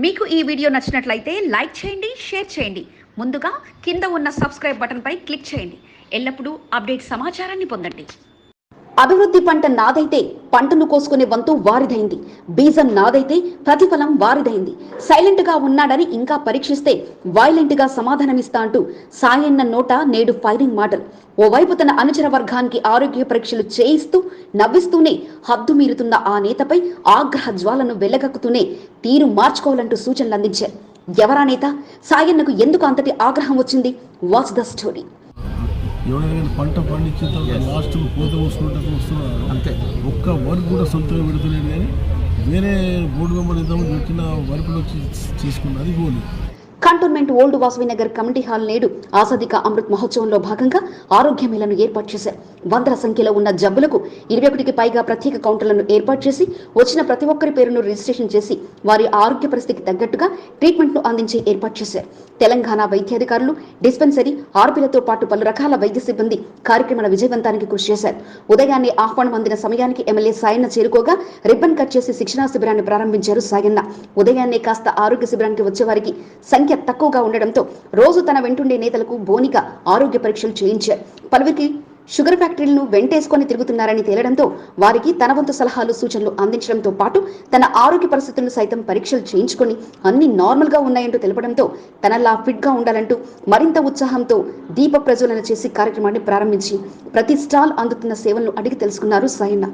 మీకు ఈ వీడియో నచ్చినట్లయితే లైక్ చేయండి, షేర్ చేయండి. ముందుగా కింద ఉన్న సబ్స్క్రైబ్ బటన్పై క్లిక్ చేయండి. ఎల్లప్పుడూ అప్డేట్ సమాచారాన్ని పొందండి. అభివృద్ధి పంట నాదైతే పంటను కోసుకునే వంతు వారిదైంది. బీజం నాదైతే ప్రతిఫలం వారిదైంది. సైలెంట్ గా ఉన్నాడని ఇంకా పరీక్షిస్తే వైలెంట్ గా సమాధానమిస్తా అంటూ సాయన్న నోట నేడు ఫైరింగ్ మాటలు. ఓవైపు తన అనుచర వర్గానికి ఆరోగ్య పరీక్షలు చేయిస్తూ నవ్విస్తూనే హద్దు మీరుతున్న ఆ నేతపై ఆగ్రహ జ్వాలను వెళ్లగక్కుతూనే తీరు మార్చుకోవాలంటూ సూచనలు అందించారు. ఎవరా నేత? సాయన్నకు ఎందుకు అంతటి ఆగ్రహం వచ్చింది? Watch the story. ఎవరైనా పంట పండించిన తర్వాత లాస్ట్కు పూత వస్తున్నట్టు వస్తున్నారు అంతే. ఒక్క వర్క్ కూడా సొంతంగా పెడుతున్నాడు, కానీ వేరే బోర్డు మెంబర్ ఇద్దామని పెట్టిన వర్క్లు వచ్చి చేసుకున్నారు. అది పోనీ. Cantonment old Vasavi Nagar committee hall నేడు ఆజాదీ కా అమృత్ మహోత్సవంలో భాగంగా ఆరోగ్య మేళను ఏర్పాటు చేశారు. వందల సంఖ్యలో ఉన్న జబ్బులకు 21కి పైగా ప్రత్యేక కౌంటర్లను ఏర్పాటు చేసి వచ్చిన ప్రతి ఒక్కరి పేరును రిజిస్ట్రేషన్ చేసి వారి ఆరోగ్య పరిస్థితికి తగ్గట్టుగా ట్రీట్మెంట్ను అందించే ఏర్పాటు చేశారు. తెలంగాణ వైద్యాధికారులు, డిస్పెన్సరీ, ఆర్పీలతో పాటు పలు రకాల వైద్య సిబ్బంది కార్యక్రమాల విజయవంతానికి కృషి చేశారు. ఉదయాన్నే ఆహ్వానం అందిన సమయానికి ఎమ్మెల్యే సాయన్న చేరుకోగా రిబ్బన్ కట్ చేసి శిక్షణా శిబిరాన్ని ప్రారంభించారు సాయన్న. ఉదయాన్నే కాస్త ఆరోగ్య శిబిరానికి వచ్చేవారికి సంఖ్య తక్కువగా ఉండడంతో రోజు తన వెంటుండే నేతలకు బోనిక ఆరోగ్య పరీక్షలు చేయించారు. పలువురికి షుగర్ ఫ్యాక్టరీలను వెంటేసుకొని తిరుగుతున్నారని తేలడంతో వారికి తన వంతు సలహాలు, సూచనలు అందించడంతో పాటు తన ఆరోగ్య పరిస్థితులను సైతం పరీక్షలు చేయించుకొని అన్ని నార్మల్ గా ఉన్నాయంటూ తెలపడంతో తనలా ఫిట్ గా ఉండాలంటూ మరింత ఉత్సాహంతో దీప ప్రజ్వలన చేసి కార్యక్రమాన్ని ప్రారంభించి ప్రతి స్టాల్ అందుతున్న సేవలను అడిగి తెలుసుకున్నారు సాయన్న.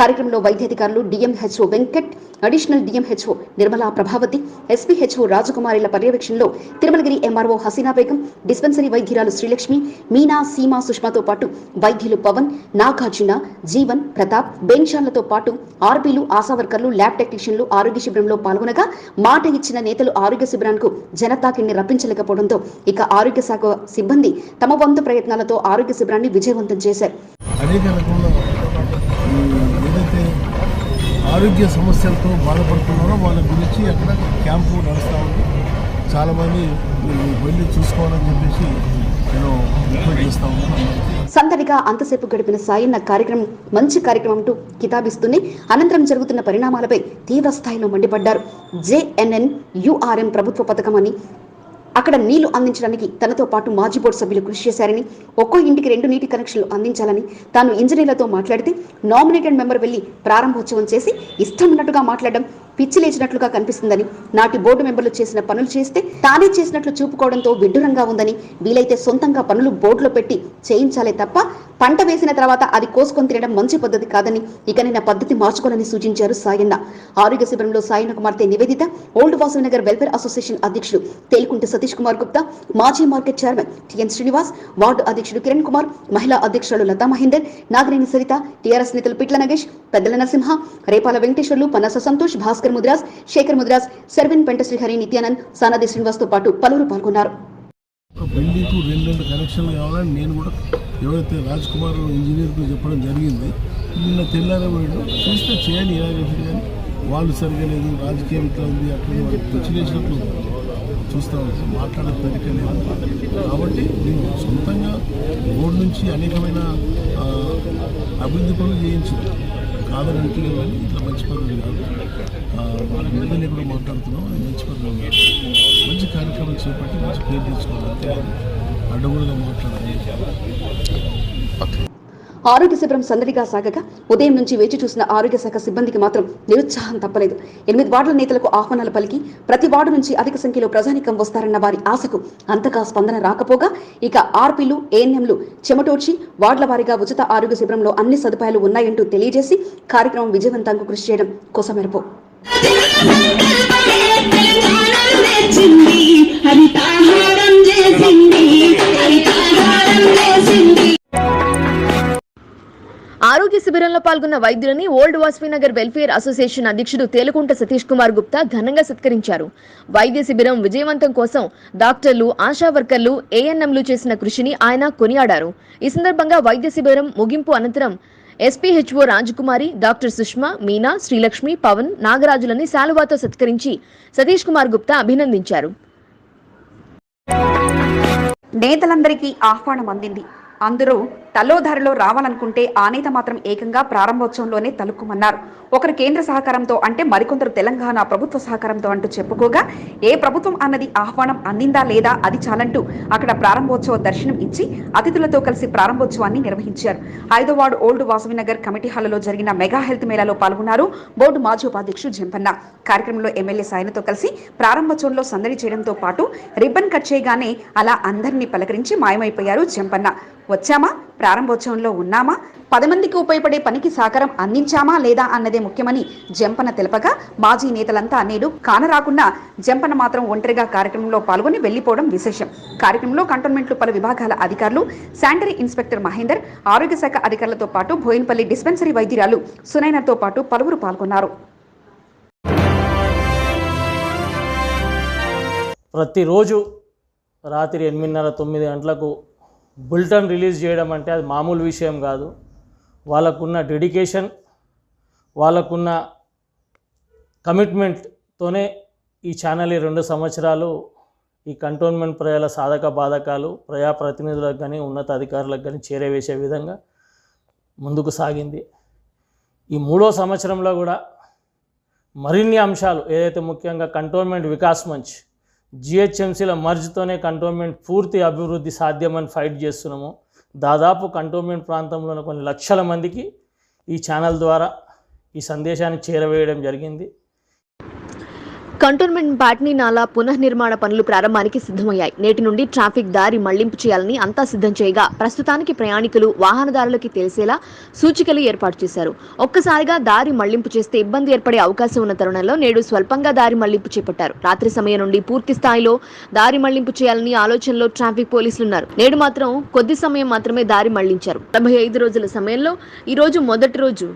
కార్యక్రమంలో వైద్యాధికారులు DMHO Venkat, additional DMHO Nirmala Prabhavati, SPHO రాజకుమారిల పర్యవేక్షణలో తిరుమలగిరి ఎంఆర్ఓ హసీనా బేగం, డిస్పెన్సరీ వైద్యురాలు శ్రీలక్ష్మి, మీనా, సీమా, సుష్మాతో పాటు వైద్యులు పవన్, నాగార్జున, జీవన్, ప్రతాప్, బెన్షాన్లతో పాటు ఆర్పీలు, ఆశా వర్కర్లు, ల్యాబ్ టెక్నీషియన్లు ఆరోగ్య శిబిరంలో పాల్గొనగా మాట ఇచ్చిన నేతలు ఆరోగ్య శిబిరానికి జనతాకిని రప్పించలేకపోవడంతో ఇక ఆరోగ్య శాఖ సిబ్బంది తమ వంతు ప్రయత్నాలతో ఆరోగ్య శిబిరాన్ని విజయవంతం చేశారు. ఏదైతే ఆరోగ్య సమస్యలతో బాధపడుతున్నారో వాళ్ళ గురించి అక్కడ క్యాంపు నడుస్తూ ఉంది. చాలామంది వెళ్ళి చూసుకోవాలని చెప్పేసి నేను రిక్వెస్ట్ చేస్తూ ఉన్నాను. సందడిగా అంతసేపు గడిపిన సాయన్న కార్యక్రమం మంచి కార్యక్రమం అంటూ కితాబిస్తూనే అనంతరం జరుగుతున్న పరిణామాలపై తీవ్ర స్థాయిలో మండిపడ్డారు. JNNURM ప్రభుత్వ పథకం అని, అక్కడ నీళ్లు అందించడానికి తనతో పాటు మాజీ బోర్డు సభ్యులు కృషి చేశారని, ఒక్కో ఇంటికి 2 నీటి కనెక్షన్లు అందించాలని, తాను ఇంజనీర్లతో మాట్లాడితే నామినేటెడ్ మెంబర్ వెళ్లి ప్రారంభోత్సవం చేసి ఇష్టం ఉన్నట్టుగా మాట్లాడడం పిచ్చి లేచినట్లుగా కనిపిస్తుందని, నాటి బోర్డు మెంబర్లు చేసిన పనులు చేస్తే తానే చేసినట్లు చూపుకోవడంతో విడ్డూరంగా ఉందని, వీలైతే సొంతంగా పనులు బోర్డులో పెట్టి చేయించాలే తప్ప పంట వేసిన తర్వాత అది కోసుకొని తినడం మంచి పద్ధతి కాదని, ఇకనైనా పద్ధతి మార్చుకోవాలని సూచించారు సాయన్న. ఆరోగ్య శిబిరంలో సాయన్న కుమార్తె Nivedita, old Vasavi Nagar welfare association అధ్యక్షుడు తేలికుంటి సతీష్ కుమార్ గుప్తా, మాజీ market chairman TN Srinivas, ward అధ్యక్షుడు కిరణ్ కుమార్, మహిళా అధ్యక్షులు లతా మహేందర్, నాగరేణి సరిత, టీఆర్ఎస్ నేతలు పిట్ల నగేష్, పెద్దల నరసింహ, రేపాల వెంకటేశ్వర్లు, పనస సంతోష్, భాస్కర్ ముద్రాజ్, శేఖర్ ముద్రాజ్, సర్విన్ పెంట శ్రీహరి, నిత్యానంద్, సానాది శ్రీనివాస్ తో పాటు పలువురు పాల్గొన్నారు. పెళ్లికు 2 కనెక్షన్లు కావాలని నేను కూడా ఎవరైతే రాజ్ కుమార్ ఇంజనీర్కు చెప్పడం జరిగింది. నిన్న తెల్లారబోయాడు చూస్తే చేయని ఇలాగేసి, కానీ వాళ్ళు సరిగా లేదు, రాజకీయం ఇట్లా ఉంది, అట్లా తెచ్చిలేసినట్లు చూస్తూ ఉంటాం, మాట్లాడే తరిక లేదు. కాబట్టి నేను సొంతంగా బోర్డు నుంచి అనేకమైన అభివృద్ధి పనులు చేయించాను, కాదని అంటలేదు. కానీ ఇట్లా మంచి పనులు కాదు, ఎమ్మెల్యే కూడా మాట్లాడుతున్నాం, అది మంచి పనులు కాదు. మంచి కార్యక్రమాలు చేపట్టి మంచి పేరు తెచ్చుకోవాలి, అంతే అడ్డగోలుగా మాట్లాడాలి. ఆరోగ్య శిబిరం సందడిగా సాగగా ఉదయం నుంచి వేచి చూసిన ఆరోగ్య శాఖ సిబ్బందికి మాత్రం నిరుత్సాహం తప్పలేదు. 8 వార్డుల నేతలకు ఆహ్వానాలు పలికి ప్రతి వార్డు నుంచి అధిక సంఖ్యలో ప్రజానికం వస్తారన్న వారి ఆశకు అంతగా స్పందన రాకపోగా ఇక ఆర్పీలు, ఏఎన్ఎంలు చెమటోడ్చి వార్డుల వారీగా ఉచిత ఆరోగ్య శిబిరంలో అన్ని సదుపాయాలు ఉన్నాయంటూ తెలియజేసి కార్యక్రమం విజయవంతంగా కృషి చేయడం కోసమెరుపు. ఆరోగ్య శిబిరంలో పాల్గొన్న వైద్యులని old Vasavi Nagar welfare association అధ్యక్షుడు తేలుకుంట సతీష్ కుమార్ గుప్తా ఘనంగా సత్కరించారు. వైద్య శిబిరం విజయవంతం కోసం డాక్టర్లు, ఆశా వర్కర్లు, ఏఎన్ఎంలు చేసిన కృషిని ఆయన కొనియాడారు. ఈ సందర్భంగా వైద్య శిబిరం ముగింపు అనంతరం ఎస్పీహెచ్ఓ రాజకుమారి, డాక్టర్ సుష్మా, మీనా, శ్రీలక్ష్మి, పవన్, నాగరాజులని శాలువాతో సత్కరించి సతీష్ కుమార్ గుప్తా అభినందించారు. నేతలందరికీ ఆహ్వానం అందింది. అందరూ తల్లోధారిలో రావాలనుకుంటే ఆ నేత మాత్రం ఏకంగా ప్రారంభోత్సవంలోనే తలుక్కుమన్నారు. ఒకరు కేంద్ర సహకారంతో అంటే మరికొందరు తెలంగాణ ప్రభుత్వ సహకారంతో అంటూ చెప్పుకోగా ఏ ప్రభుత్వం అన్నది ఆహ్వానం అందిందా లేదా అది చాలంటూ అక్కడ ప్రారంభోత్సవ దర్శనం ఇచ్చి అతిథులతో కలిసి ప్రారంభోత్సవాన్ని నిర్వహించారు. 5వ వార్డు ఓల్డ్ వాసవినగర్ కమిటీ హాల్లో జరిగిన మెగా హెల్త్ మేళాలో పాల్గొన్నారు బోర్డు మాజీ ఉపాధ్యక్షుడు జంపన్న. కార్యక్రమంలో ఎమ్మెల్యే సాయనతో కలిసి ప్రారంభోత్సవంలో సందడి చేయడంతో పాటు రిబ్బన్ కట్ చేయగానే అలా అందరినీ పలకరించి మాయమైపోయారు జంపన్న. వచ్చామా, ప్రారంభోత్సవంలో ఉన్నామా, 10 మందికి ఉపయోగపడే పనికి సహకారం అందించామా లేదా అన్నదే ముఖ్యమని జంపన్న తెలపగా మాజీ నేతలంతా నేడు కానరాకున్నా జంపన్న మాత్రం ఒంటరిగా కార్యక్రమంలో పాల్గొని వెళ్లిపోవడం విశేషం. కార్యక్రమంలో కంటోన్మెంట్లు పలు విభాగాల అధికారులు, శానిటరీ ఇన్స్పెక్టర్ మహేందర్, ఆరోగ్య శాఖ అధికారులతో పాటు బోయిన్పల్లి డిస్పెన్సరీ వైద్యురాలు సునైనతో పాటు పలువురు పాల్గొన్నారు. ప్రతిరోజు రాత్రి 8:30-9 గంటలకు బులెటిన్ రిలీజ్ చేయడం అంటే అది మామూలు విషయం కాదు. వాళ్ళకున్న డెడికేషన్, వాళ్ళకున్న కమిట్మెంట్తోనే ఈ ఛానల్ 2 సంవత్సరాలు ఈ కంటోన్మెంట్ ప్రజల సాధక బాధకాలు ప్రజాప్రతినిధులకు కానీ ఉన్నత అధికారులకు కానీ చేరవేసే విధంగా ముందుకు సాగింది. ఈ 3వ సంవత్సరంలో కూడా మరిన్ని అంశాలు ఏదైతే ముఖ్యంగా కంటోన్మెంట్ వికాస్ మంచ్ జిహెచ్ఎంసీల మర్జ్తోనే కంటోన్మెంట్ పూర్తి అభివృద్ధి సాధ్యమని ఫైట్ చేస్తున్నాము. దాదాపు కంటోన్మెంట్ ప్రాంతంలోని కొన్ని లక్షల మందికి ఈ ఛానల్ ద్వారా ఈ సందేశాన్ని చేరవేయడం జరిగింది. కంటోన్మెంట్ పాట్నీ నాలా పునఃనిర్మాణ పనులు ప్రారంభానికి సిద్ధమయ్యాయి. నేటి నుండి ట్రాఫిక్ దారి మళ్లింపు చేయాలని అంతా సిద్ధం చేయగా ప్రస్తుతానికి ప్రయాణికులు, వాహనదారులకి తెలిసేలా సూచికలు ఏర్పాటు చేశారు. ఒక్కసారిగా దారి మళ్లింపు చేస్తే ఇబ్బంది ఏర్పడే అవకాశం ఉన్న తరుణంలో నేడు స్వల్పంగా దారి మళ్లింపు చేపట్టారు. రాత్రి సమయం నుండి పూర్తి స్థాయిలో దారి మళ్లింపు చేయాలని ఆలోచనలో ట్రాఫిక్ పోలీసులున్నారు. నేడు మాత్రం కొద్ది సమయం మాత్రమే దారి మళ్లించారు. 45 రోజుల సమయంలో ఈ రోజు మొదటి రోజు.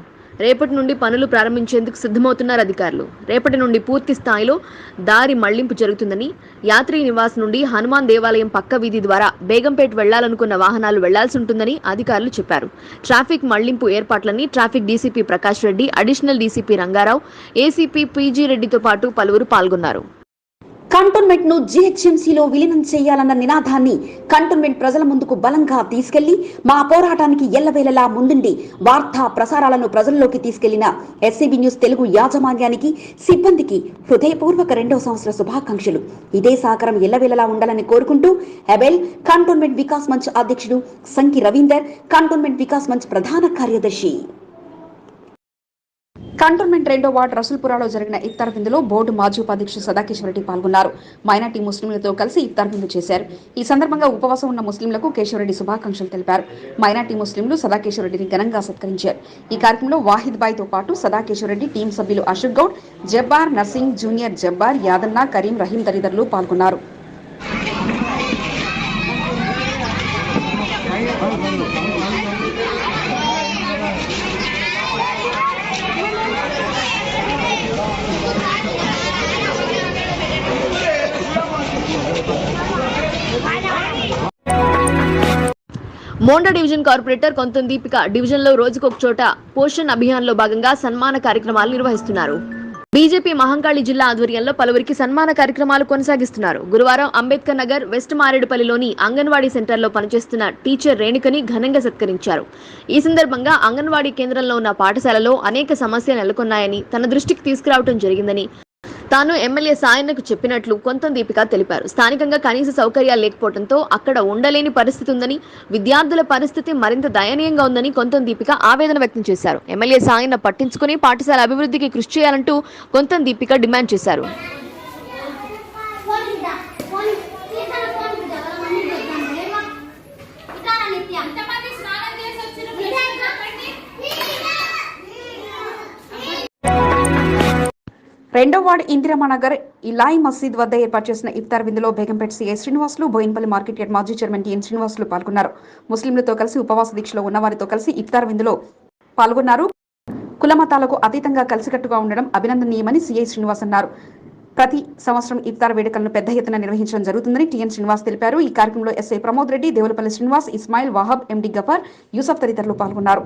రేపటి నుండి పనులు ప్రారంభించేందుకు సిద్ధమవుతున్నారు అధికారులు. రేపటి నుండి పూర్తి స్థాయిలో దారి మళ్లింపు జరుగుతుందని, యాత్రీ నివాస్ నుండి హనుమాన్ దేవాలయం పక్క వీధి ద్వారా బేగంపేట్ వెళ్లాలనుకున్న వాహనాలు వెళ్లాల్సి ఉంటుందని అధికారులు చెప్పారు. ట్రాఫిక్ మళ్లింపు ఏర్పాట్లని traffic DCP Prakash Reddy, additional DCP Rangarao, ACP PG రెడ్డితో పాటు పలువురు పాల్గొన్నారు. కంటోన్మెంట్ ను జీహెచ్ఎంసీలో విలీనం చేయాలన్న నినాదాన్ని కంటోన్మెంట్ ప్రజల ముందుకు బలంగా తీసుకెళ్లి మా పోరాటానికి ఎల్లవేళలా ముందుండి వార్తా ప్రసారాలను ప్రజల్లోకి తీసుకెళ్లిన ఎస్సీబీ న్యూస్ తెలుగు యాజమాన్యానికి, సిబ్బందికి హృదయపూర్వక 2వ సంవత్సర శుభాకాంక్షలు. ఇదే సహకారం ఎల్లవేళలా ఉండాలని కోరుకుంటూ హెబెల్, కంటోన్మెంట్ వికాస్ మంచ్ అధ్యక్షుడు సంకి రవీందర్, కంటోన్మెంట్ వికాస్ మంచ్ ప్రధాన కార్యదర్శి. కంటోన్మెంట్ 2వ వార్డు రసూల్పురాలో జరిగిన ఇఫ్తార్ విందులో బోర్డు మాజీ ఉపాధ్యక్షుడు సదాకేశ్వరరెడ్డి పాల్గొన్నారు. మైనార్టీ ముస్లింలతో కలిసి ఇఫ్తార్ విందు చేశారు. ఈ సందర్భంగా ఉపవాసం ఉన్న ముస్లింలకు కేశవరెడ్డి శుభాకాంక్షలు తెలిపారు. మైనార్టీ ముస్లింలు సదాకేశ్వరరెడ్డిని ఘనంగా సత్కరించారు. ఈ కార్యక్రమంలో వాహిద్ బాయ్తో పాటు సదాకేశ్వరరెడ్డి టీం సభ్యులు అశోక్ గౌడ్, జబ్బార్, నర్సింగ్, జూనియర్ జబ్బార్, యాదన్న, కరీం, రహీం తదితరులు పాల్గొన్నారు. మోండా డివిజన్ కార్పొరేటర్ కొంతం దీపిక డివిజన్లో రోజుకొక చోట పోషణ్ అభియాన్లో భాగంగా సన్మాన కార్యక్రమాలు నిర్వహిస్తున్నారు. బీజేపీ మహంకాళి జిల్లా ఆధ్వర్యంలో పలువురికి సన్మాన కార్యక్రమాలు కొనసాగిస్తున్నారు. గురువారం అంబేద్కర్ నగర్ వెస్ట్ మారేడుపల్లిలోని అంగన్వాడీ సెంటర్లో పనిచేస్తున్న టీచర్ రేణుకని ఘనంగా సత్కరించారు. ఈ సందర్భంగా అంగన్వాడీ కేంద్రంలో ఉన్న పాఠశాలలో అనేక సమస్యలు నెలకొన్నాయని తన దృష్టికి తీసుకురావడం జరిగిందని తాను ఎమ్మెల్యే సాయన్నకు చెప్పినట్లు కొంతం దీపిక తెలిపారు. స్థానికంగా కనీస సౌకర్యాలు లేకపోవడంతో అక్కడ ఉండలేని పరిస్థితి ఉందని, విద్యార్థుల పరిస్థితి మరింత దయనీయంగా ఉందని కొంతం దీపిక ఆవేదన వ్యక్తం చేశారు. ఎమ్మెల్యే సాయన్న పట్టించుకుని పాఠశాల అభివృద్ధికి కృషి చేయాలంటూ కొంతం దీపిక డిమాండ్ చేశారు. రెండవ వార్డు ఇందిరామనగర్ ఇలాయి మసీద్ వద్ద ఏర్పాటు చేసిన ఇఫ్తార్ విందులో Begumpet CI Srinivasulu, Bowenpally market yard మాజీ చైర్మన్ టిఎన్ శ్రీనివాసులు పాల్గొన్నారు. ముస్లింలతో కలిసి ఉపవాస దీక్షలో ఉన్నవారితో కలిసి ఇఫ్తార్ విందులో పాల్గొన్నారు. కులమతాలకు అతీతంగా కలిసికట్టుగా ఉండడం అభినందనీయమని సీఐ శ్రీనివాస్ అన్నారు. ప్రతి సంవత్సరం ఇఫ్తార్ వేడుకలను పెద్ద ఎత్తున నిర్వహించడం జరుగుతుందని టిఎన్ శ్రీనివాస్ తెలిపారు. ఈ కార్యక్రమంలో ఎస్ఐ ప్రమోద్ రెడ్డి, దేవులపల్లి శ్రీనివాస్, ఇస్మాయిల్, వాహబ్, ఎండి గఫార్, యూసఫ్ తదితరులు పాల్గొన్నారు.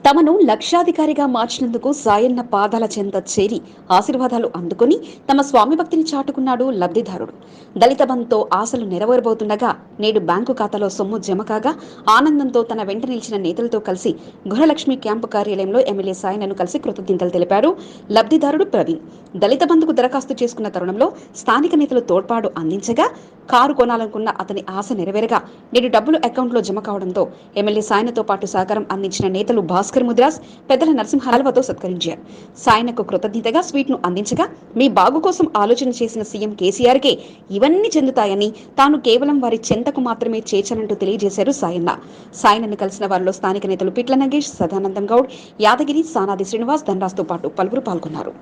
తమను లక్షాధికారిగా మార్చినందుకు సాయన్న పాదాల చెంత చేరి ఆశీర్వాదాలు అందుకుని తమ స్వామి భక్తిని చాటుకున్నాడు లబ్ధిదారుడు. దళిత బంధుతో ఆశలు నెరవేరబోతుండగా నేడు బ్యాంకు ఖాతాలో సొమ్ము జమ కాగా ఆనందంతో తన వెంట నిలిచిన నేతలతో కలిసి గృహలక్ష్మి క్యాంపు కార్యాలయంలో ఎమ్మెల్యే సాయన్నను కలిసి కృతజ్ఞతలు తెలిపారు లబ్ధిదారుడు ప్రవీణ్. దళిత బంధుకు దరఖాస్తు చేసుకున్న తరుణంలో స్థానిక నేతలు తోడ్పాటు అందించగా కారు కొనాలనుకున్న అతని ఆశ నెరవేరగా నేడు డబ్బులు అకౌంట్లో జమ కావడంతో ఎమ్మెల్యే సాయన్నతో పాటు సహకారం అందించిన నేతలు భాస్కర్ ముద్రాస్, పెద్దల నరసింహాలవతో సత్కరించారు. సాయన్నకు కృతజ్ఞతగా స్వీట్ ను అందించగా మీ బాగు కోసం ఆలోచన చేసిన సీఎం కేసీఆర్కే ఇవన్నీ చెందుతాయని తాను కేవలం వారి చెంతకు మాత్రమే చేర్చనంటూ తెలియజేశారు సాయన్న. సాయన్నను కలిసిన వారిలో స్థానిక నేతలు పిట్ల నగేష్, సదానందం గౌడ్, యాదగిరి, సానాది శ్రీనివాస్, ధనరాజ్తో పాటు పలువురు పాల్గొన్నారు.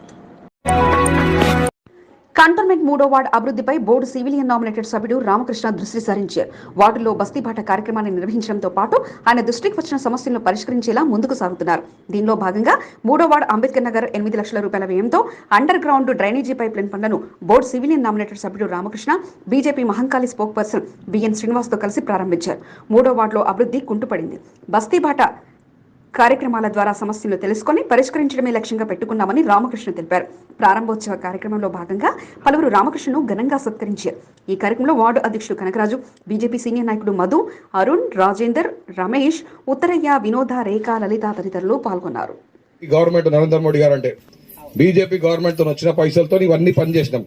కంటోన్మెంట్ 3వ వార్డు అభివృద్ధిపై బోర్డు సివిలియన్ నామినేటెడ్ సభ్యుడు రామకృష్ణ దృష్టి సారించారు. వార్డులో బస్తీబాట కార్యక్రమాన్ని నిర్వహించడంతో పాటు ఆయన దృష్టికి వచ్చిన సమస్యలను పరిష్కరించేలా ముందుకు సాగుతున్నారు. దీనిలో భాగంగా 3వ వార్డు అంబేద్కర్ నగర్ 8 లక్షల రూపాయల వ్యయంతో underground drainage pipeline పనులను బోర్డు సివిలియన్ నామినేటెడ్ సభ్యుడు Ramakrishna BJP Mahankali spoke person BN శ్రీనివాస్తో కలిసి ప్రారంభించారు. 3వ వార్డులో అభివృద్ధి కుంటుపడింది. బస్తీబాట కార్యక్రమాల ద్వారా సమస్యలు తెలుసుకుని పరిష్కరించడమే లక్ష్యంగా పెట్టుకున్నామని రామకృష్ణ తెలిపారు. ప్రారంభోత్సవ కార్యక్రమంలో భాగంగా పలువురు రామకృష్ణను ఘనంగా సత్కరించారు. ఈ కార్యక్రమంలో వార్డు అధ్యక్షుడు కనకరాజు, బీజేపీ సీనియర్ నాయకుడు మధు, అరుణ్, రాజేందర్, రమేష్, ఉత్తరయ్య, వినోద, రేఖ, లలిత తదితరులు పాల్గొన్నారు. గవర్నమెంట్ నరేంద్ర మోడీ గారు అంటే బీజేపీ గవర్నమెంట్ తో వచ్చిన పైసలతో ఇవన్నీ పనిచేసినాం.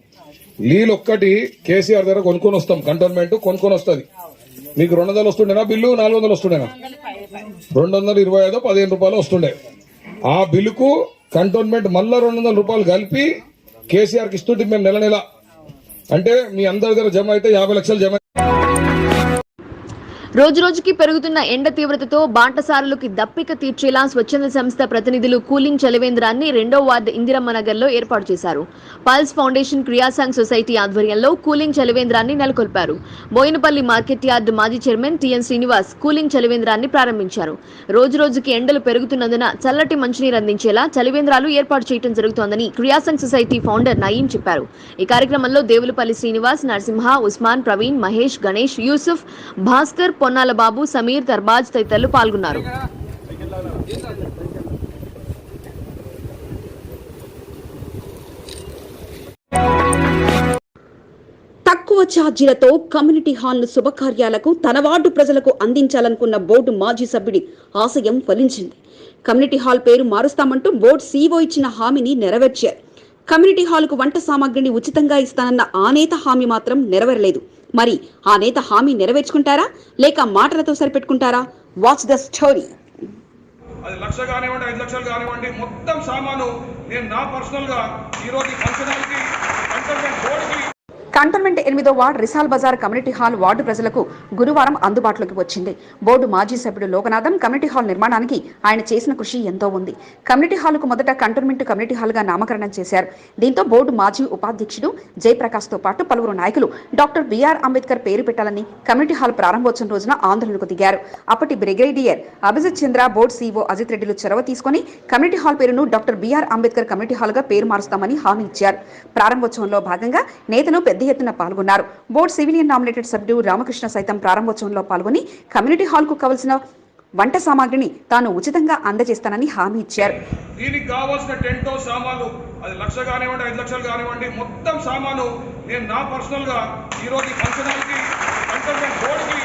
నీళ్ళు ఒక్కటి కేసీఆర్ దగ్గర కొనుక్కొని వస్తాం. కంటోన్మెంట్ కొనుక్కొని వస్తుంది. మీకు 200 వస్తుండేనా బిల్లు, 400 వస్తుండేనా? 225 15 రూపాయలు వస్తుండే. ఆ బిల్లుకు కంటోన్మెంట్ మళ్ళా 200 రూపాయలు కలిపి కేసీఆర్కి ఇస్తుంటే మేము నెల నెల అంటే మీ అందరి దగ్గర జమ అయితే 50 లక్షలు జమ. రోజు రోజుకి పెరుగుతున్న ఎండ తీవ్రతతో బాటసారులకు దప్పిక తీర్చేలా స్వచ్ఛంద సంస్థ ప్రతినిధులు కూలింగ్ చలివేంద్రాన్ని 2వ వార్డు ఇందిరమ్మ నగర్ లో ఏర్పాటు చేశారు. పల్స్ ఫౌండేషన్ క్రియాసంఘ్ సొసైటీ ఆధ్వర్యంలో కూలింగ్ చలివేంద్రాన్ని నెలకొల్పారు. బోయినపల్లి మార్కెట్ యార్డు మాజీ చైర్మన్ టిఎన్ శ్రీనివాస్ కూలింగ్ చలివేంద్రాన్ని ప్రారంభించారు. రోజు రోజుకి ఎండలు పెరుగుతున్నందున చల్లటి మంచినీరు అందించేలా చలివేంద్రాలు ఏర్పాటు చేయడం జరుగుతోందని క్రియాసంఘ్ సొసైటీ ఫౌండర్ నయీం చెప్పారు. ఈ కార్యక్రమంలో దేవులపల్లి శ్రీనివాస్, నరసింహ, ఉస్మాన్, ప్రవీణ్, మహేష్, గణేష్, యూసుఫ్, భాస్కర్, పొన్నాల బాబు, సమీర్, దర్బాజ్ తదితరులు పాల్గొన్నారు. తక్కువ ఛార్జీలతో కమ్యూనిటీ హాల్ ను శుభకార్యాలకు తన వార్డు ప్రజలకు అందించాలనుకున్న బోర్డు మాజీ సభ్యుడి ఆశయం ఫలించింది. కమ్యూనిటీ హాల్ పేరు మారుస్తామంటూ బోర్డు సీఈఓ ఇచ్చిన హామీని నెరవేర్చారు. కమ్యూనిటీ హాల్కు వంట సామాగ్రిని ఉచితంగా ఇస్తానన్న ఆ నేత హామీ మాత్రం నెరవేరలేదు. మరి ఆ నేత హామీ నెరవేర్చుకుంటారా లేక మాటలతో సరిపెట్టుకుంటారా? Watch the story. అది 1 లక్ష కానివ్వండి, 5 లక్షలు కానివ్వండి, మొత్తం సామాను నేను నా పర్సనల్ గా ఈరోజు ఫంక్షన్ హాల్కి కంటోన్మెంట్ బోర్డుకి కంటోన్మెంట్ 8వ ward Risala Bazaar community hall ward ప్రజలకు గురువారం అందుబాటులోకి వచ్చింది. బోర్డు మాజీ సభ్యుడు లోకనాథం కమ్యూనిటీ హాల్ నిర్మాణానికి ఆయన చేసిన కృషి ఎంతో ఉంది. కమ్యూనిటీ హాల్కు మొదట కంటోన్మెంట్ కమ్యూనిటీ హాల్గా నామకరణం చేశారు. దీంతో బోర్డు మాజీ ఉపాధ్యక్షుడు జయప్రకాష్తో పాటు పలువురు నాయకులు డాక్టర్ బిఆర్ అంబేద్కర్ పేరు పెట్టాలని కమ్యూనిటీ హాల్ ప్రారంభోత్సవం రోజున ఆందోళనకు దిగారు. అప్పటి బ్రిగేడియర్ అభిజిత్ చంద్ర, బోర్డు సీఈఓ అజిత్ రెడ్డిలు చొరవ తీసుకుని కమ్యూనిటీ హాల్ పేరును డాక్టర్ బిఆర్ అంబేద్కర్ కమ్యూనిటీ హాల్గా పేరు మారుస్తామని హామీ ఇచ్చారు. ప్రారంభోత్సవంలో భాగంగా నేతలు పెద్ద ఎత్తున పాల్గొన్నారు. బోర్డు సివిలియన్ నామినేటెడ్ సభ్యుడు రామకృష్ణ సైతం ప్రారంభోత్సవంలో పాల్గొని కమ్యూనిటీ హాల్ కు కావలసిన వంట సామాగ్రిని తాను ఉచితంగా అందజేస్తానని హామీ ఇచ్చారు. దీనికి కావాల్సిన టెంటో సామాన్లు అది 1 లక్ష కానివ్వండి, 5 లక్షలు కానివ్వండి, మొత్తం సామాను నేను నా పర్సనల్ గా ఈరోజు ఫంక్షన్ హాల్కి కంటోన్మెంట్ బోర్డుకి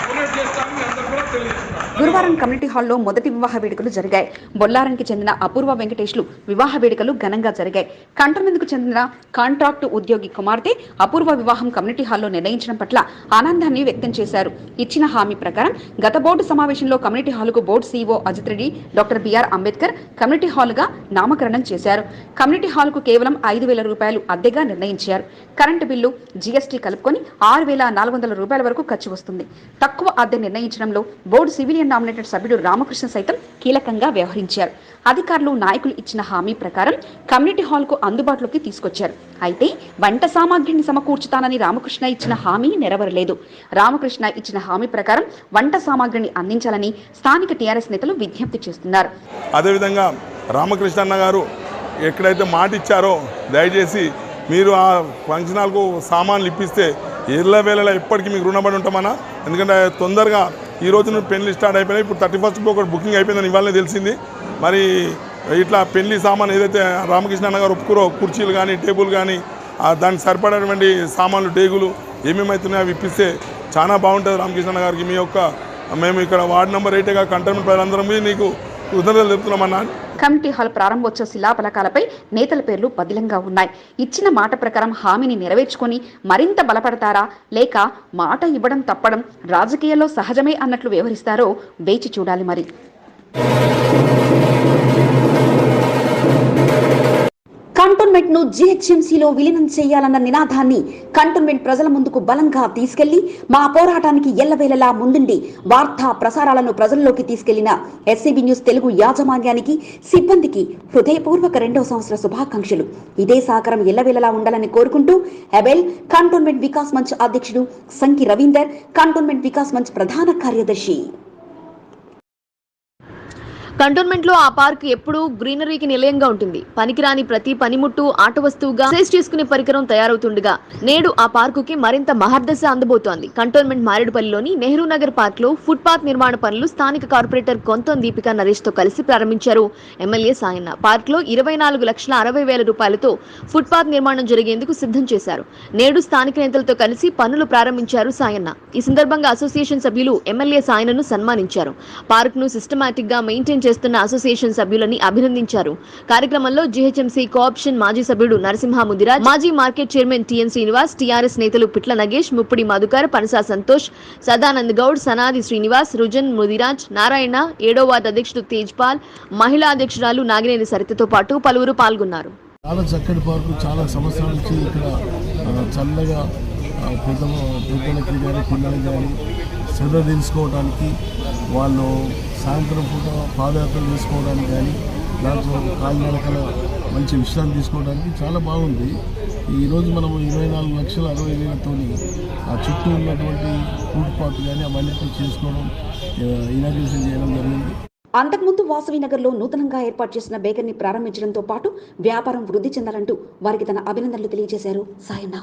డొనేట్ చేస్తానని మీ అందరూ కూడా తెలియజేస్తున్నాను. గురువారం కమ్యూనిటీ హాల్లో మొదటి వివాహ వేడుకలు జరిగాయి. బొల్లారంకి చెందిన అపూర్వ వెంకటేష్లు వివాహ వేడుకలు ఘనంగా జరిగాయి. కంటోన్మెంట్కు చెందిన కాంట్రాక్టు ఉద్యోగి కుమార్తె అపూర్వ వివాహం కమ్యూనిటీ హాల్లో నిర్ణయించడం పట్ల ఆనందాన్ని వ్యక్తం చేశారు. ఇచ్చిన హామీ ప్రకారం గత బోర్డు సమావేశంలో కమ్యూనిటీ హాల్కు board CEO Ajit Reddy doctor BR Ambedkar community హాల్గా నామకరణం చేశారు. కమ్యూనిటీ హాల్కు కేవలం 5,000 రూపాయలు అద్దెగా నిర్ణయించారు. కరెంటు బిల్లు, జీఎస్టీ కలుపుకొని 6,400 రూపాయల వరకు ఖర్చు వస్తుంది. తక్కువ అద్దె నిర్ణయించడంలో బోర్డు సివిలియన్ నామినేటెడ్ సభ్యుడు రామకృష్ణ సైతం కీలకంగా వ్యవహరించారు. అధికారులు, నాయకులు ఇచ్చిన హామీ ప్రకారం కమ్యూనిటీ హాల్కు అందుబాటులోకి తీసుకొచ్చారు. అయితే వంట సామాగ్రిని సమకూర్చుతానని రామకృష్ణ ఇచ్చిన హామీ నెరవేరలేదు. రామకృష్ణ ఇచ్చిన హామీ ప్రకారం వంట సామాగ్రిని అందించాలని స్థానిక టీఆర్ఎస్ నేతలు విజ్ఞప్తి చేస్తున్నారు. అదేవిధంగా రామకృష్ణ అన్న గారు ఎక్కడైతే మాట ఇచ్చారో దయచేసి మీరు ఆ ఫంక్షన్ హాల్కు సామాన్లు ఇప్పిస్తే ఎల్లవేళలా ఎప్పటికీ మీకు రుణపడి ఉంటామన్నా. ఎందుకంటే తొందరగా ఈ రోజు పెళ్లి స్టార్ట్ అయిపోయినాయి. ఇప్పుడు 31st ఒకటి బుకింగ్ అయిపోయిందని ఇవాళనే తెలిసింది. మరి ఇట్లా పెళ్లి సామాన్ ఏదైతే రామకృష్ణ అన్న గారు ఒప్పుకురో కుర్చీలు కానీ టేబుల్ కానీ దానికి సరిపడేటువంటి సామాన్లు డేగులు ఏమేమవుతున్నాయో అవి ఇప్పిస్తే చాలా బాగుంటుంది రామకృష్ణ అన్న గారికి. మేము ఇక్కడ వార్డు నెంబర్ 8గా కంటోన్మెంట్ ప్రజలందరం నీకు కృతజ్ఞతలు చెప్తున్నామన్నా. కమిటీ హాల్ ప్రారంభోత్సవ శిలాఫలకాలపై నేతల పేర్లు పదిలంగా ఉన్నాయి. ఇచ్చిన మాట ప్రకారం హామీని నెరవేర్చుకొని మరింత బలపడతారా లేక మాట ఇవ్వడం తప్పడం రాజకీయాల్లో సహజమే అన్నట్లు వ్యవహరిస్తారో వేచి చూడాలి. మరి కంటోన్మెంట్ ను జీహెచ్ఎంసీలో విలీనం చేయాలన్న నినాదాన్ని కంటోన్మెంట్ ప్రజల ముందుకు బలంగా తీసుకెళ్లి మా పోరాటానికి ఎల్లవేళలా ముందుండి వార్తా ప్రసారాలను ప్రజల్లోకి తీసుకెళ్లిన ఎస్సీబీ న్యూస్ తెలుగు యాజమాన్యానికి సిబ్బందికి హృదయపూర్వక 2వ సంవత్సర శుభాకాంక్షలు. ఇదే సహకారం ఎల్లవేళలా ఉండాలని కోరుకుంటూ అబెల్ కంటోన్మెంట్ వికాస్ మంచ్ అధ్యక్షుడు సంకి రవీందర్, కంటోన్మెంట్ వికాస్ మంచ్ ప్రధాన కార్యదర్శి. కంటోన్మెంట్ లో ఆ పార్క్ ఎప్పుడూ గ్రీనరీకి నిలయంగా ఉంటుంది. పనికిరాని ప్రతి పనిముట్టు ఆట వస్తువుగా సేస్ చేసుకునే పరికరం తయారవుతుండగా నేడు ఆ పార్కుకి మరింత మహర్దశ అందబోతోంది. కంటోన్మెంట్ మారేడుపల్లిలోని నెహ్రూ నగర్ పార్క్ లో ఫుట్ పాత్ నిర్మాణ పనులు స్థానిక కార్పొరేటర్ కొంతం దీపికా నరేష్ తో కలిసి ప్రారంభించారు ఎమ్మెల్యే సాయన్న. పార్క్ లో 24,60,000 రూపాయలతో ఫుట్ పాత్ నిర్మాణం జరిగేందుకు సిద్ధం చేశారు. నేడు స్థానిక నేతలతో కలిసి పనులు ప్రారంభించారు సాయన్న. ఈ సందర్భంగా అసోసియేషన్ సభ్యులు ఎమ్మెల్యే సాయన్నను సన్మానించారు. పార్క్ ను సిస్టమాటిక్ గా మెయింటైన్ చేస్తున్న అసోసియేషన్ సభ్యులని అభినందించారు. కార్యక్రమంలో జీహెచ్ఎంసీ కోఆప్షన్ మాజీ సభ్యుడు నరసింహ ముదిరాజ్, మాజీ market chairman TN Srinivas, TRS నేతలు పిట్ల నగేష్, ముప్పుడి మధుకర్, పనసా సంతోష్, సదానంద్ గౌడ్, సనాది శ్రీనివాస్, రుజన్ ముదిరాజ్, నారాయణ, 7వ వార్డు అధ్యక్షుడు తేజ్పాల్, మహిళా అధ్యక్షురాలు నాగినేని సరితతో పాటు పలువురు పాల్గొన్నారు. చాలా చక్కటి పార్కు, చాలా సంవత్సరాల నుంచి ఇక్కడ చల్లగా పెద్దలకి కానీ పిల్లలకి కానీ శ్రద్ధ తీసుకోవడానికి, వాళ్ళు సాయంత్రం పూట పాదయాత్రలు చేసుకోవడానికి కానీ దాంట్లో కాలినడకల మంచి విశ్రాంతి తీసుకోవడానికి చాలా బాగుంది. ఈరోజు మనము 24,60,000తో ఆ చుట్టూ ఉన్నటువంటి ఫుట్పాత్ కానీ అవన్నీ చేసుకోవడం, ఇనాగ్రేషన్ చేయడం జరిగింది. అంతకుముందు వాసవినగర్లో నూతనంగా ఏర్పాటు చేసిన బేకర్ని ప్రారంభించడంతో పాటు వ్యాపారం వృద్ధి చెందాలంటూ వారికి తన అభినందనలు తెలియజేశారు సాయన్న.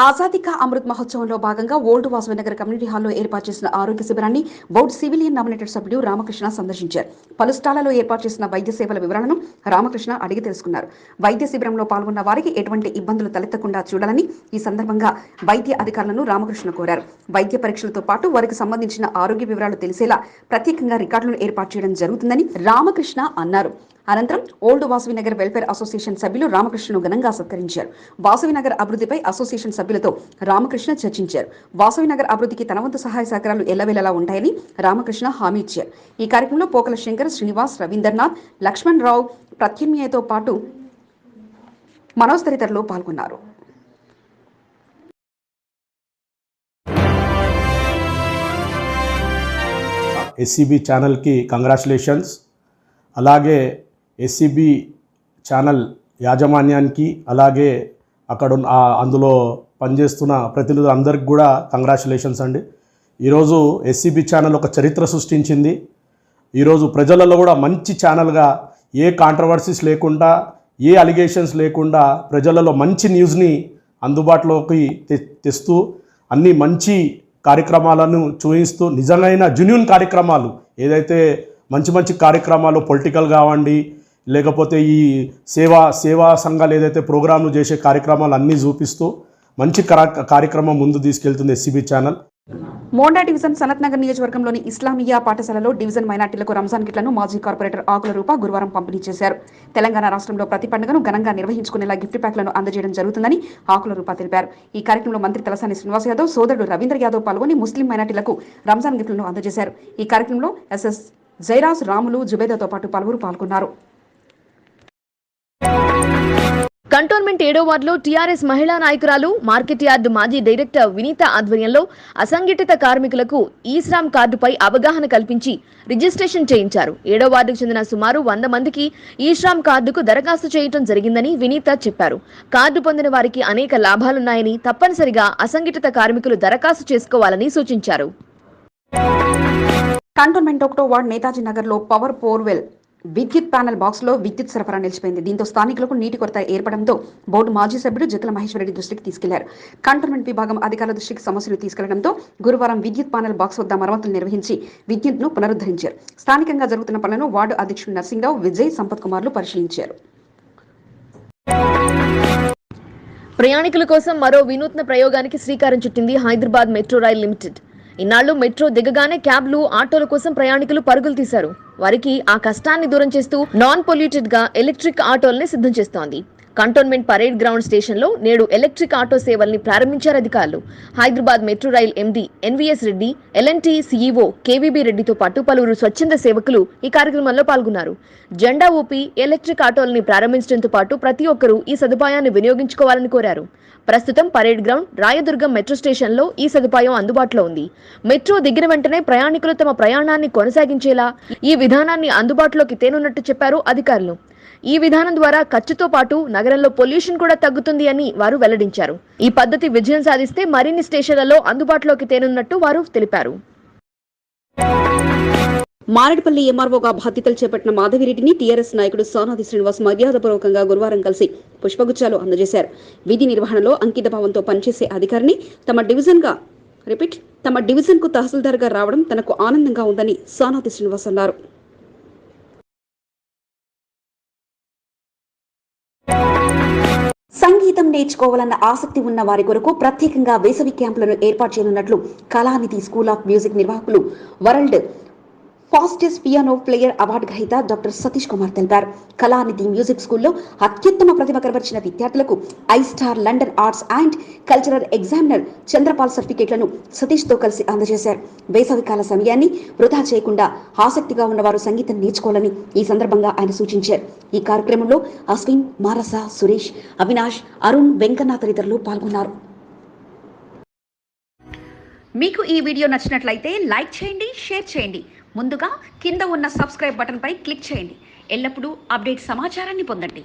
ఆజాదీ కా అమృత్ మహోత్సవంలో భాగంగా ఓల్డ్ వాసవినగర్ కమ్యూనిటీ హాల్లో ఏర్పాటు చేసిన ఆరోగ్య శిబిరాన్ని బోర్డు సివిలియన్ నామినేటెడ్ సభ్యుడు రామకృష్ణ సందర్శించారు. పలు స్టాళ్లలో ఏర్పాటు చేసిన వైద్య సేవల వివరాలను రామకృష్ణ అడిగి తెలుసుకున్నారు. వైద్య శిబిరంలో పాల్గొన్న వారికి ఎటువంటి ఇబ్బందులు తలెత్తకుండా చూడాలని ఈ సందర్భంగా వైద్య అధికారులను రామకృష్ణ కోరారు. వైద్య పరీక్షలతో పాటు వారికి సంబంధించిన ఆరోగ్య వివరాలు తెలిసేలా ప్రత్యేకంగా రికార్డులను ఏర్పాటు చేయడం జరుగుతుందని రామకృష్ణ అన్నారు. అనంతరం ఓల్డ్ వాసవినగర్ వెల్ఫేర్ అసోసియేషన్ సభ్యులు రామకృష్ణను ఘనంగా సత్కరించారు. వాసవినగర్ అభివృద్ధిపై అసోసియేషన్ సభ్యులతో రామకృష్ణ చర్చించారు. వాసవినగర్ అభివృద్ధికి తన వంతు సహాయ సహకారాలు ఎల్లవేళలా ఉంటాయని రామకృష్ణ హామీ ఇచ్చారు. ఈ కార్యక్రమంలో పోకల శంకర్, శ్రీనివాస్, రవీందర్నాథ్, లక్ష్మణ్ రావు, ప్రత్యామ్నాయతో పాటు మనోజ్ తదితరులు పాల్గొన్నారు. ఎస్సీబీ ఛానల్కి కంగ్రాచులేషన్స్. అలాగే ఎస్సీబీ ఛానల్ యాజమాన్యానికి, అలాగే అక్కడ అందులో పనిచేస్తున్న ప్రతినిధులందరికీ కూడా కంగ్రాచులేషన్స్ అండి. ఈరోజు ఎస్సీబీ ఛానల్ ఒక చరిత్ర సృష్టించింది. ఈరోజు ప్రజలలో కూడా మంచి ఛానల్గా, ఏ కాంట్రవర్సీస్ లేకుండా, ఏ అలిగేషన్స్ లేకుండా ప్రజలలో మంచి న్యూస్ని అందుబాటులోకి తెస్తూ అన్ని మంచి కార్యక్రమాలను చూపిస్తూ, నిజమైన జెన్యూన్ కార్యక్రమాలు ఏదైతే మంచి మంచి కార్యక్రమాలు పొలిటికల్ కావండి, లేకపోతే ఈ సేవా సంఘాలు ఏదైతే ప్రోగ్రాంలు చేసే కార్యక్రమాలు అన్నీ చూపిస్తూ మంచి కార్యక్రమం ముందు తీసుకెళ్తుంది SCB channel. Monda division Sanath Nagar నియోజకవర్గంలోని ఇస్లామియా పాఠశాలలో డివిజన్ మైనార్టీలకు రంజాన్ కిట్లను మాజీ కార్పొరేటర్ ఆకుల రూప గురువారం పంపిణీ చేశారు. తెలంగాణ రాష్ట్రంలో ప్రతి పండుగను ఘనంగా నిర్వహించుకునేలా గిఫ్ట్ ప్యాక్లను అందజేయడం జరుగుతుందని ఆకుల రూప తెలిపారు. ఈ కార్యక్రమంలో మంత్రి తలసాని శ్రీనివాస్ యాదవ్, సోదరుడు రవీంద్ర యాదవ్ పాల్గొని ముస్లిం మైనార్టీలకు రంజాన్ గిఫ్ట్లను అందజేశారు. ఈ కార్యక్రమంలో ఎస్ఎస్ జైరాజ్, రాములు, జుబేదాతో పాటు పలువురు పాల్గొన్నారు. కంటోన్మెంట్ 7వ వార్డులో టీఆర్ఎస్ మహిళా నాయకురాలు, మార్కెట్ యార్డు మాజీ డైరెక్టర్ వినీత ఆధ్వర్యంలో అసంఘటిత కార్మికులకు ఈ-శ్రామ్ కార్డుపై అవగాహన కల్పించి రిజిస్ట్రేషన్ చేయించారు. 7వ వార్డుకు చెందిన సుమారు 100 మందికి ఈ-శ్రామ్ కార్డుకు దరఖాస్తు చేయడం జరిగిందని వినీత చెప్పారు. కార్డు పొందిన వారికి అనేక లాభాలున్నాయని, తప్పనిసరిగా అసంఘటిత కార్మికులు దరఖాస్తు చేసుకోవాలని సూచించారు. కంటోన్మెంట్ 1వ వార్డు నేతాజీ నగర్ లో పవర్ బోర్వెల్ విద్యుత్ ప్యానెల్ బాక్స్ లో విద్యుత్ సరఫరా నిలిచిపోయింది. దీంతో స్థానికులకు నీటి కొరత ఏర్పడంతో బోర్డు మాజీ సభ్యుడు జక్కల మహేశ్వరరెడ్డి దృష్టికి తీసుకెళ్లారు. కంటోన్మెంట్ విభాగం అధికారుల దృష్టికి సమస్యలు తీసుకెళ్లడంతో గురువారం విద్యుత్ ప్యానెల్ బాక్స్ వద్ద మరమ్మతులు నిర్వహించి విద్యుత్ను పునరుద్ధరించారు. స్థానికంగా జరుగుతున్న పనులను వార్డు అధ్యక్షుడు నర్సింగ్రావు, విజయ్, సంపత్ కుమార్లు పరిశీలించారు. ప్రయాణికుల కోసం మరో వినూత్న ప్రయోగానికి శ్రీకారం చుట్టింది హైదరాబాద్ మెట్రో రైల్ లిమిటెడ్. ఇన్నాళ్లు మెట్రో దిగగానే క్యాబ్లు, ఆటోల కోసం ప్రయాణికులు పరుగులు తీశారు. వారికి ఆ కష్టాన్ని దూరం చేస్తూ నాన్ పొల్యూటెడ్ గా ఎలక్ట్రిక్ ఆటోల్ని సిద్ధం చేస్తోంది. కంటోన్మెంట్ పరేడ్ గ్రౌండ్ స్టేషన్లో నేడు ఎలక్ట్రిక్ ఆటో సేవల్ని ప్రారంభించారు అధికారులు. Hyderabad metro rail MD NVS Reddy, LNT CEO KVB రెడ్డితో పాటు పలువురు స్వచ్ఛంద సేవకులు ఈ కార్యక్రమంలో పాల్గొన్నారు. జెండా ఊపి ఎలక్ట్రిక్ ఆటోల్ని ప్రారంభించడంతో పాటు ప్రతి ఒక్కరూ ఈ సదుపాయాన్ని వినియోగించుకోవాలని కోరారు. ప్రస్తుతం పరేడ్ గ్రౌండ్, రాయదుర్గం మెట్రో స్టేషన్లో ఈ సదుపాయం అందుబాటులో ఉంది. మెట్రో దిగిన వెంటనే ప్రయాణికులు తమ ప్రయాణాన్ని కొనసాగించేలా ఈ విధానాన్ని అందుబాటులోకి తేనున్నట్టు చెప్పారు అధికారులు. ఈ విధానం ద్వారా ఖర్చుతో పాటు నగరంలో పొల్యూషన్ కూడా తగ్గుతుంది అని వారు వెల్లడించారు. ఈ పద్ధతి విజయం సాధిస్తే మరిన్ని స్టేషన్లలో అందుబాటులోకి తేనున్నట్టు వారు తెలిపారు. మారేడుపల్లి ఎంఆర్ఓగా బాధ్యతలు చేపట్టిన మాధవిరెడ్డిని టీఆర్ఎస్ నాయకుడు సోనాది శ్రీనివాస్ మర్యాదపూర్వకంగా గురువారం కలిసి పుష్పగుచ్చాలు అందజేశారు. విధి నిర్వహణలో అంకితభావంతో పనిచేసే అధికారిని తమ డివిజన్ కు తహసీల్దార్ గా రావడం తనకు ఆనందంగా ఉందని సోనాది శ్రీనివాస్ అన్నారు. సంగీతం నేర్చుకోవాలన్న ఆసక్తి ఉన్న వారి కొరకు ప్రత్యేకంగా వేసవి క్యాంపులను ఏర్పాటు చేయనున్నట్లు కళానిధి స్కూల్ ఆఫ్ మ్యూజిక్ నిర్వాహకులు world fastest piano player award గ్రహీత డాక్టర్ సతీష్ కుమార్ తెలిపారు. కళానిధి మ్యూజిక్ స్కూల్లో అత్యుత్తమ ప్రతిభ కనబరిచిన విద్యార్థులకు iStar London arts and cultural examiner Chandrapal సర్టిఫికేట్లను సతీష్ తో కలిసి అందజేశారు. వేసవికాల సమయాన్ని వృధా చేయకుండా ఆసక్తిగా ఉన్నవారు సంగీతం నేర్చుకోవాలని ఈ సందర్భంగా ఆయన సూచించారు. ఈ కార్యక్రమంలో అశ్విన్, మారస, సురేష్, అవినాష్, అరుణ్, వెంకన్న తదితరులు పాల్గొన్నారు. మీకు ఈ వీడియో నచ్చినట్లయితే లైక్ చేయండి, షేర్ చేయండి. ముందుగా కింద ఉన్న సబ్స్క్రైబ్ బటన్ పై క్లిక్ చేయండి. ఎల్లప్పుడూ అప్డేట్ సమాచారాన్ని పొందండి.